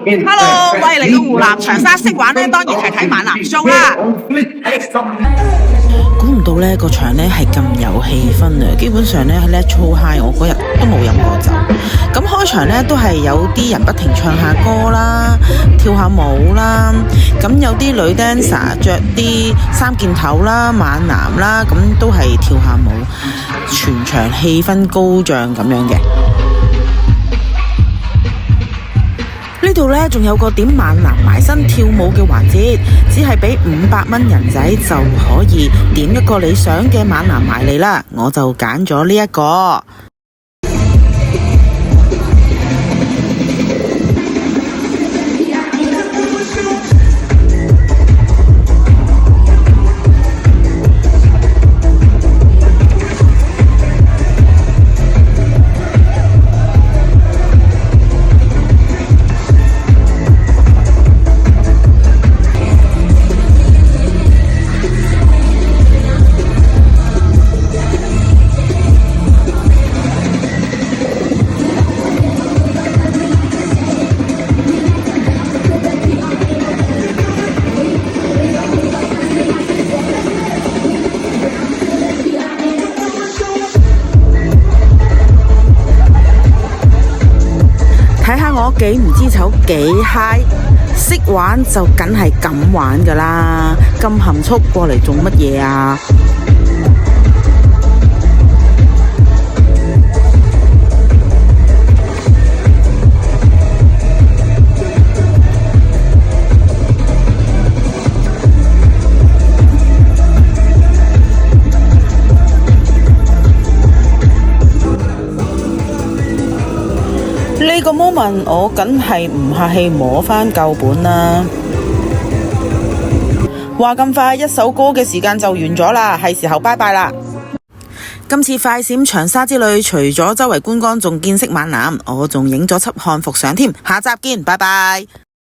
Hello，喂，嚟到湖南長沙識玩咧，當然係睇猛男 show 啦。估唔到呢個場呢係咁有氣氛啊！基本上呢喺呢超 high，我嗰日都冇飲過酒。咁開場呢都係有啲人不停唱下歌啦，跳下舞啦。咁有啲女 dancer 着啲三件頭啦，猛男啦，咁都係跳下舞，全場氣氛高漲咁樣嘅。呢度呢仲有個點猛男埋身跳舞嘅環節，只係俾500蚊人仔就可以點一個你想嘅猛男埋嚟啦，我就揀咗呢一個。睇下我幾唔知醜幾嗨，識玩就梗係咁玩噶啦，咁含蓄過嚟做乜嘢啊？呢個 moment 我梗係唔客氣摸返舊本啦。話咁快一首歌嘅時間就完咗啦，係時候拜拜啦。今次快閃長沙之旅，除咗周圍觀光，仲見識猛男，我仲影咗輯漢服相添。下集見，拜拜。